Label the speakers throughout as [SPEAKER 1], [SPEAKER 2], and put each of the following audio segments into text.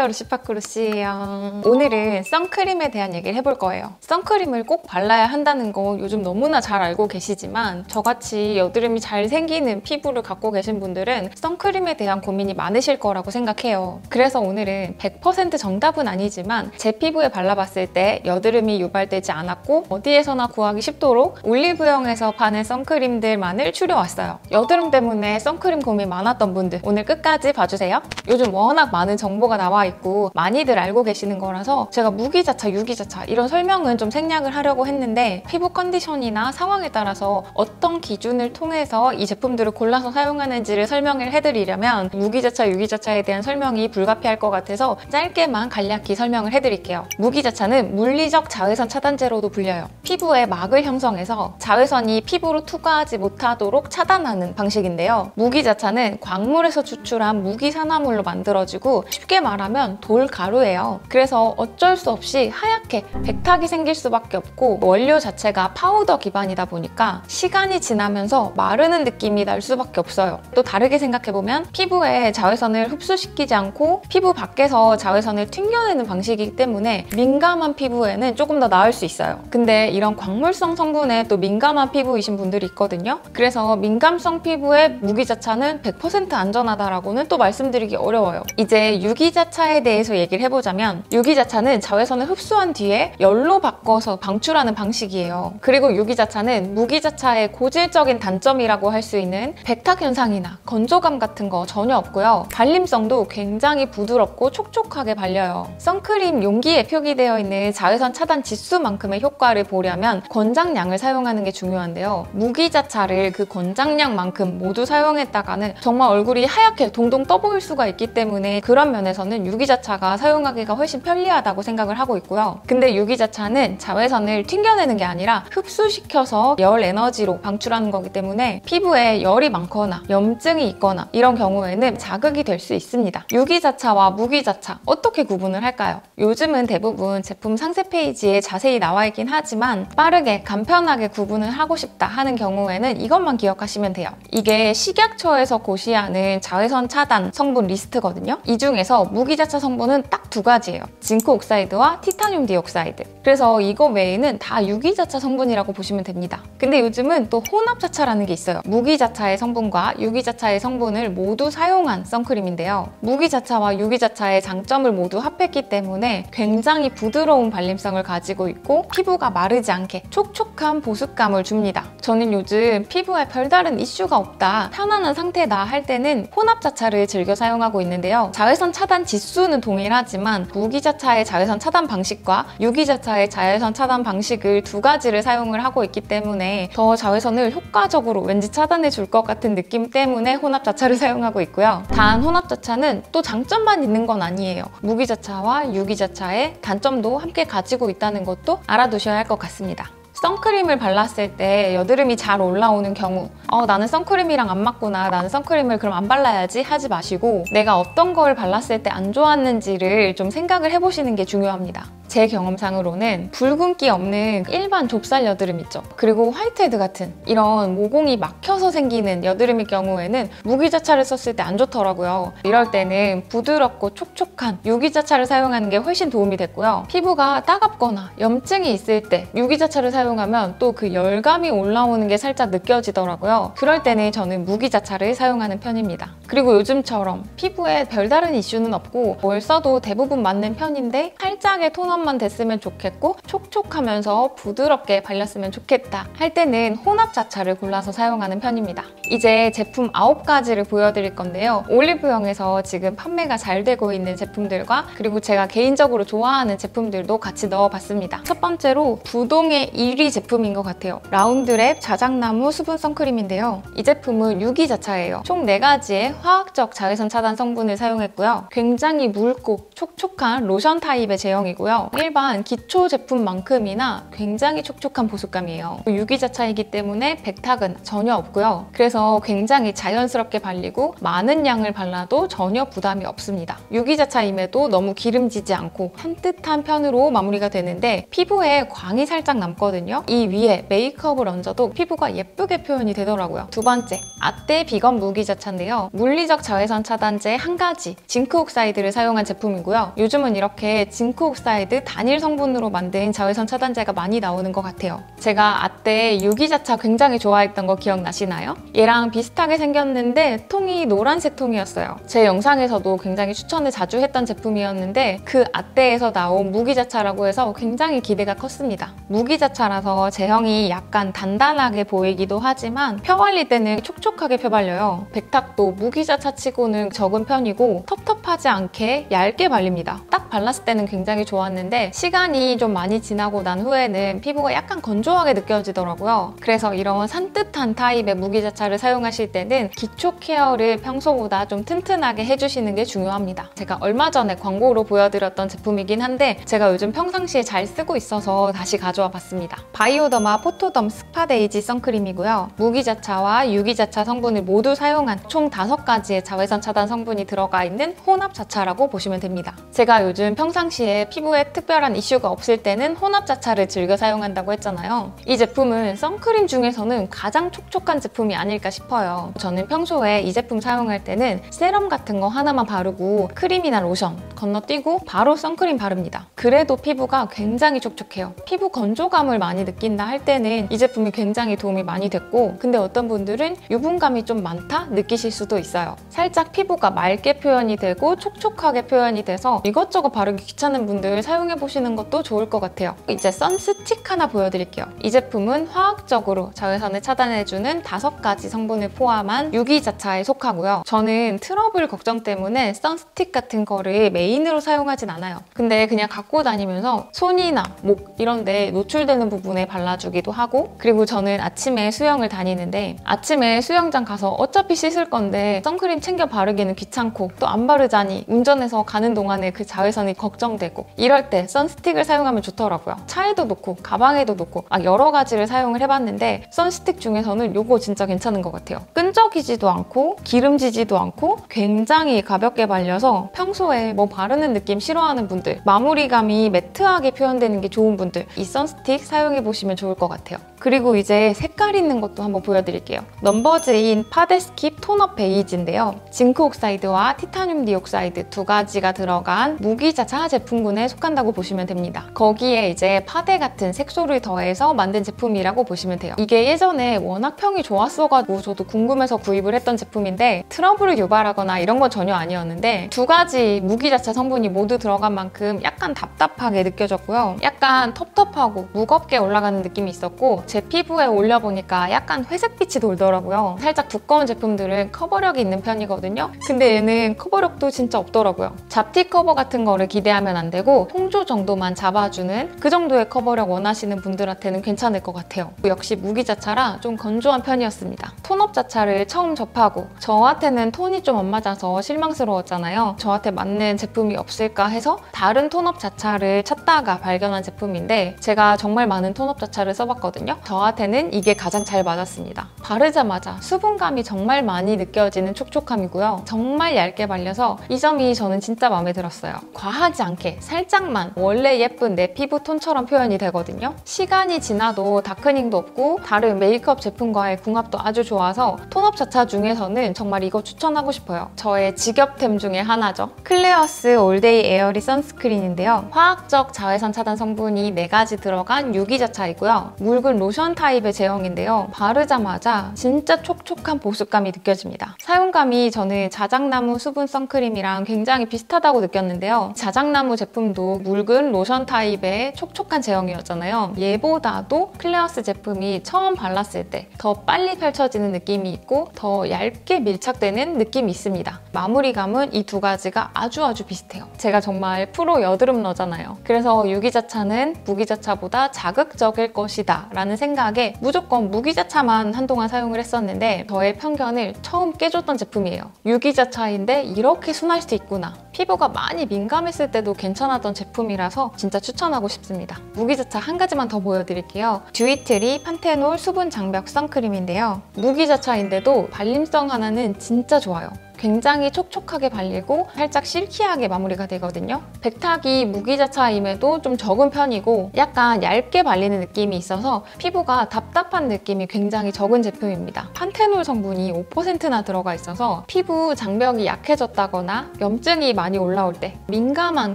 [SPEAKER 1] 루시파크루시예요. 오늘은 선크림에 대한 얘기를 해볼 거예요. 선크림을 꼭 발라야 한다는 거 요즘 너무나 잘 알고 계시지만 저같이 여드름이 잘 생기는 피부를 갖고 계신 분들은 선크림에 대한 고민이 많으실 거라고 생각해요. 그래서 오늘은 100% 정답은 아니지만 제 피부에 발라봤을 때 여드름이 유발되지 않았고 어디에서나 구하기 쉽도록 올리브영에서 파는 선크림들만을 추려왔어요. 여드름 때문에 선크림 고민 많았던 분들 오늘 끝까지 봐주세요. 요즘 워낙 많은 정보가 나와 있고 많이들 알고 계시는 거라서 제가 무기자차, 유기자차 이런 설명은 좀 생략을 하려고 했는데 피부 컨디션이나 상황에 따라서 어떤 기준을 통해서 이 제품들을 골라서 사용하는지를 설명을 해드리려면 무기자차, 유기자차에 대한 설명이 불가피할 것 같아서 짧게만 간략히 설명을 해드릴게요. 무기자차는 물리적 자외선 차단제로도 불려요. 피부에 막을 형성해서 자외선이 피부로 투과하지 못하도록 차단하는 방식인데요. 무기자차는 광물에서 추출한 무기산화물로 만들어지고 쉽게 말하면 돌가루예요. 그래서 어쩔 수 없이 하얗게 백탁이 생길 수밖에 없고 원료 자체가 파우더 기반이다 보니까 시간이 지나면서 마르는 느낌이 날 수밖에 없어요. 또 다르게 생각해보면 피부에 자외선을 흡수시키지 않고 피부 밖에서 자외선을 튕겨내는 방식이기 때문에 민감한 피부에는 조금 더 나을 수 있어요. 근데 이런 광물성 성분에 또 민감한 피부이신 분들이 있거든요. 그래서 민감성 피부에 무기자차는 100% 안전하다라고는 또 말씀드리기 어려워요. 이제 유기자차에 대해서 얘기를 해보자면 유기자차는 자외선을 흡수한 뒤에 열로 바꿔서 방출하는 방식이에요. 그리고 유기자차는 무기자차의 고질적인 단점이라고 할 수 있는 백탁 현상이나 건조감 같은 거 전혀 없고요. 발림성도 굉장히 부드럽고 촉촉하게 발려요. 선크림 용기에 표기되어 있는 자외선 차단 지수만큼의 효과를 보려면 권장량을 사용하는 게 중요한데요. 무기자차를 그 권장량만큼 모두 사용했다가는 정말 얼굴이 하얗게 동동 떠 보일 수가 있기 때문에 그런 면에서는 유기자차가 사용하기가 훨씬 편리하다고 생각을 하고 있고요. 근데 유기자차는 자외선을 튕겨내는 게 아니라 흡수시켜서 열 에너지로 방출하는 거기 때문에 피부에 열이 많거나 염증이 있거나 이런 경우에는 자극이 될 수 있습니다. 유기자차와 무기자차 어떻게 구분을 할까요? 요즘은 대부분 제품 상세 페이지에 자세히 나와 있긴 하지만 빠르게 간편하게 구분을 하고 싶다 하는 경우에는 이것만 기억하시면 돼요. 이게 식약처에서 고시하는 자외선 차단 성분 리스트거든요. 이 중에서 무기자차 성분은 딱 두 가지예요. 징크 옥사이드와 티타늄 디옥사이드. 그래서 이거 외에는 다 유기자차 성분이라고 보시면 됩니다. 근데 요즘은 또 혼합자차라는 게 있어요. 무기자차의 성분과 유기자차의 성분을 모두 사용한 선크림인데요. 무기자차와 유기자차의 장점을 모두 합했기 때문에 굉장히 부드러운 발림성을 가지고 있고 피부가 마르지 않게 촉촉한 보습감을 줍니다. 저는 요즘 피부에 별다른 이슈가 없다, 편안한 상태다 할 때는 혼합자차를 즐겨 사용하고 있는데요. 자외선 차단 지수는 동일하지만 무기자차의 자외선 차단 방식과 유기자차의 자외선 차단 방식을 두 가지를 사용을 하고 있기 때문에 더 자외선을 효과적으로 왠지 차단해 줄 것 같은 느낌 때문에 혼합자차를 사용하고 있고요. 단 혼합자차는 또 장점만 있는 건 아니에요. 무기자차와 유기자차의 단점도 함께 가지고 있다는 것도 알아두셔야 할 것 같습니다. 선크림을 발랐을 때 여드름이 잘 올라오는 경우 나는 선크림이랑 안 맞구나, 나는 선크림을 그럼 안 발라야지 하지 마시고 내가 어떤 걸 발랐을 때 안 좋았는지를 좀 생각을 해보시는 게 중요합니다. 제 경험상으로는 붉은기 없는 일반 좁쌀 여드름 있죠. 그리고 화이트헤드 같은 이런 모공이 막혀서 생기는 여드름일 경우에는 무기자차를 썼을 때 안 좋더라고요. 이럴 때는 부드럽고 촉촉한 유기자차를 사용하는 게 훨씬 도움이 됐고요. 피부가 따갑거나 염증이 있을 때 유기자차를 사용하면 또 그 열감이 올라오는 게 살짝 느껴지더라고요. 그럴 때는 저는 무기자차를 사용하는 편입니다. 그리고 요즘처럼 피부에 별다른 이슈는 없고 뭘 써도 대부분 맞는 편인데 살짝의 톤업만 됐으면 좋겠고 촉촉하면서 부드럽게 발렸으면 좋겠다 할 때는 혼합자차를 골라서 사용하는 편입니다. 이제 제품 9가지를 보여드릴 건데요. 올리브영에서 지금 판매가 잘 되고 있는 제품들과 그리고 제가 개인적으로 좋아하는 제품들도 같이 넣어봤습니다. 첫 번째로 부동의 1위 제품인 것 같아요. 라운드랩 자작나무 수분 선크림인데요. 이 제품은 유기자차예요. 총 4가지의 화학적 자외선 차단 성분을 사용했고요. 굉장히 묽고 촉촉한 로션 타입의 제형이고요. 제품인데요. 일반 기초 제품만큼이나 굉장히 촉촉한 보습감이에요. 유기자차이기 때문에 백탁은 전혀 없고요. 그래서 굉장히 자연스럽게 발리고 많은 양을 발라도 전혀 부담이 없습니다. 유기자차임에도 너무 기름지지 않고 산뜻한 편으로 마무리가 되는데 피부에 광이 살짝 남거든요. 이 위에 메이크업을 얹어도 피부가 예쁘게 표현이 되더라고요. 두 번째, 아떼 비건 무기자차인데요. 물리적 자외선 차단제 한 가지, 징크옥사이드를 사용한 제품이고요. 요즘은 이렇게 징크옥사이드 단일 성분으로 만든 자외선 차단제가 많이 나오는 것 같아요. 제가 아떼 유기자차 굉장히 좋아했던 거 기억나시나요? 얘랑 비슷하게 생겼는데 통이 노란색 통이었어요. 제 영상에서도 굉장히 추천을 자주 했던 제품이었는데 그 아떼에서 나온 무기자차라고 해서 굉장히 기대가 컸습니다. 무기자차라서 제형이 약간 단단하게 보이기도 하지만 펴 발릴 때는 촉촉하게 펴 발려요. 백탁도 무기자차 치고는 적은 편이고 텁텁하지 않게 얇게 발립니다. 딱 발랐을 때는 굉장히 좋았는데 시간이 좀 많이 지나고 난 후에는 피부가 약간 건조하게 느껴지더라고요. 그래서 이런 산뜻한 타입의 무기자차를 사용하실 때는 기초 케어를 평소보다 좀 튼튼하게 해주시는 게 중요합니다. 제가 얼마 전에 광고로 보여드렸던 제품이긴 한데 제가 요즘 평상시에 잘 쓰고 있어서 다시 가져와 봤습니다. 바이오더마 포토덤 스파데이지 선크림이고요. 무기자차와 유기자차 성분을 모두 사용한 총 5가지의 자외선 차단 성분이 들어가 있는 혼합자차라고 보시면 됩니다. 제가 요즘 평상시에 피부에 특별한 이슈가 없을 때는 혼합자차를 즐겨 사용한다고 했잖아요. 이 제품은 선크림 중에서는 가장 촉촉한 제품이 아닐까 싶어요. 저는 평소에 이 제품 사용할 때는 세럼 같은 거 하나만 바르고 크림이나 로션 건너뛰고 바로 선크림 바릅니다. 그래도 피부가 굉장히 촉촉해요. 피부 건조감을 많이 느낀다 할 때는 이 제품이 굉장히 도움이 많이 됐고 근데 어떤 분들은 유분감이 좀 많다 느끼실 수도 있어요. 살짝 피부가 맑게 표현이 되고 촉촉하게 표현이 돼서 이것저것 바르기 귀찮은 분들 사용해보시는 것도 좋을 것 같아요. 이제 선스틱 하나 보여드릴게요. 이 제품은 화학적으로 자외선을 차단해주는 5가지 성분을 포함한 유기자차에 속하고요. 저는 트러블 걱정 때문에 선스틱 같은 거를 메인으로 사용하진 않아요. 근데 그냥 갖고 다니면서 손이나 목 이런 데 노출되는 부분에 발라주기도 하고 그리고 저는 아침에 수영을 다니는데 아침에 수영장 가서 어차피 씻을 건데 선크림 챙겨 바르기는 귀찮고 또 안 바르자니 운전해서 가는 동안에 그 자외선이 걱정되고 이럴 때 선스틱을 사용하면 좋더라고요. 차에도 놓고 가방에도 놓고 막 여러 가지를 사용을 해봤는데 선스틱 중에서는 이거 진짜 괜찮은 것 같아요. 끈적이지도 않고 기름지지도 않고 굉장히 가볍게 발려서 평소에 뭐 바르는 느낌 싫어하는 분들 마무리감이 매트하게 표현되는 게 좋은 분들 이 선스틱 사용해보시면 좋을 것 같아요. 그리고 이제 색깔 있는 것도 한번 보여드릴게요. 넘버즈인 파데스킵 톤업 베이지인데요. 징크옥사이드와 티타늄 디옥사이드 2가지가 들어간 무기자차 제품군에 속한다고 보시면 됩니다. 거기에 이제 파데 같은 색소를 더해서 만든 제품이라고 보시면 돼요. 이게 예전에 워낙 평이 좋았어가지고 저도 궁금해서 구입을 했던 제품인데 트러블을 유발하거나 이런 건 전혀 아니었는데 2가지 무기자차 성분이 모두 들어간 만큼 약간 답답하게 느껴졌고요. 약간 텁텁하고 무겁게 올라가는 느낌이 있었고 제 피부에 올려보니까 약간 회색빛이 돌더라고요. 살짝 두꺼운 제품들은 커버력이 있는 편이거든요. 근데 얘는 커버력도 진짜 없더라고요. 잡티 커버 같은 거를 기대하면 안 되고 통조 정도만 잡아주는 그 정도의 커버력 원하시는 분들한테는 괜찮을 것 같아요. 역시 무기자차라 좀 건조한 편이었습니다. 톤업 자차를 처음 접하고 저한테는 톤이 좀 안 맞아서 실망스러웠잖아요. 저한테 맞는 제품이 없을까 해서 다른 톤업 자차를 찾다가 발견한 제품인데 제가 정말 많은 톤업 자차를 써봤거든요. 저한테는 이게 가장 잘 맞았습니다. 바르자마자 수분감이 정말 많이 느껴지는 촉촉함이고요. 정말 얇게 발려서 이 점이 저는 진짜 마음에 들었어요. 과하지 않게 살짝만 원래 예쁜 내 피부 톤처럼 표현이 되거든요. 시간이 지나도 다크닝도 없고 다른 메이크업 제품과의 궁합도 아주 좋아서 톤업 자차 중에서는 정말 이거 추천하고 싶어요. 저의 직업템 중에 하나죠. 클레어스 올데이 에어리 선스크린인데요. 화학적 자외선 차단 성분이 4가지 들어간 유기자차이고요. 묽은 로션 타입의 제형인데요. 바르자마자 진짜 촉촉한 보습감이 느껴집니다. 사용감이 저는 자작나무 수분 선크림이랑 굉장히 비슷하다고 느꼈는데요. 자작나무 제품도 묽은 로션 타입의 촉촉한 제형이었잖아요. 얘보다도 클레어스 제품이 처음 발랐을 때 더 빨리 펼쳐지는 느낌이 있고 더 얇게 밀착되는 느낌이 있습니다. 마무리감은 이 2가지가 아주 비슷해요. 제가 정말 프로 여드름 러잖아요. 그래서 유기자차는 무기자차보다 자극적일 것이다 라는 생각에 무조건 무기자차만 한동안 사용을 했었는데 저의 편견을 처음 깨줬던 제품이에요. 유기자차인데 이렇게 순할 수 있구나. 피부가 많이 민감했을 때도 괜찮았던 제품이라서 진짜 추천하고 싶습니다. 무기자차 한 가지만 더 보여드릴게요. 듀이트리 판테놀 수분 장벽 선크림인데요. 무기자차인데도 발림성 하나는 진짜 좋아요. 굉장히 촉촉하게 발리고 살짝 실키하게 마무리가 되거든요. 백탁이 무기자차임에도 좀 적은 편이고 약간 얇게 발리는 느낌이 있어서 피부가 답답한 느낌이 굉장히 적은 제품입니다. 판테놀 성분이 5%나 들어가 있어서 피부 장벽이 약해졌다거나 염증이 많이 올라올 때 민감한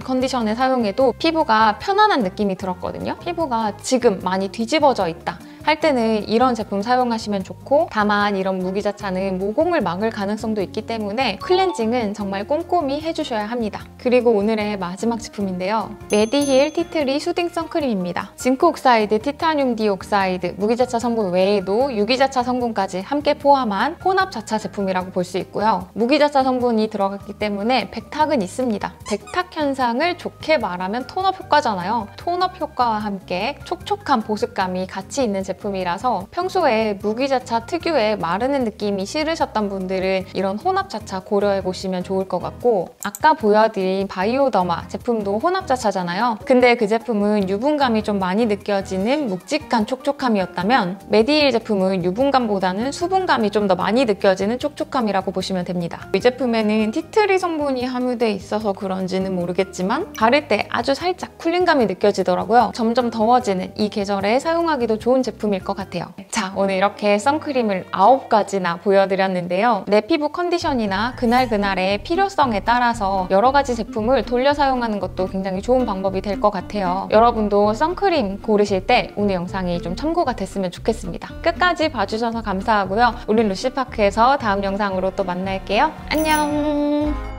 [SPEAKER 1] 컨디션에 사용해도 피부가 편안한 느낌이 들었거든요. 피부가 지금 많이 뒤집어져 있다 할 때는 이런 제품 사용하시면 좋고, 다만 이런 무기자차는 모공을 막을 가능성도 있기 때문에 클렌징은 정말 꼼꼼히 해주셔야 합니다. 그리고 오늘의 마지막 제품인데요. 메디힐 티트리 수딩 선크림입니다. 징크 옥사이드, 티타늄 디옥사이드, 무기자차 성분 외에도 유기자차 성분까지 함께 포함한 혼합 자차 제품이라고 볼 수 있고요. 무기자차 성분이 들어갔기 때문에 백탁은 있습니다. 백탁 현상을 좋게 말하면 톤업 효과잖아요. 톤업 효과와 함께 촉촉한 보습감이 같이 있는 제품이라서 평소에 무기자차 특유의 마르는 느낌이 싫으셨던 분들은 이런 혼합자차 고려해보시면 좋을 것 같고, 아까 보여드린 바이오더마 제품도 혼합자차잖아요. 근데 그 제품은 유분감이 좀 많이 느껴지는 묵직한 촉촉함이었다면 메디힐 제품은 유분감보다는 수분감이 좀 더 많이 느껴지는 촉촉함이라고 보시면 됩니다. 이 제품에는 티트리 성분이 함유돼 있어서 그런지는 모르겠지만 바를 때 아주 살짝 쿨링감이 느껴지더라고요. 점점 더워지는 이 계절에 사용하기도 좋은 제품일 것 같아요. 자, 오늘 이렇게 선크림을 9가지나 보여드렸는데요. 내 피부 컨디션이나 그날그날의 필요성에 따라서 여러 가지 제품을 돌려 사용하는 것도 굉장히 좋은 방법이 될 것 같아요. 여러분도 선크림 고르실 때 오늘 영상이 좀 참고가 됐으면 좋겠습니다. 끝까지 봐주셔서 감사하고요. 우린 루시파크에서 다음 영상으로 또 만날게요. 안녕!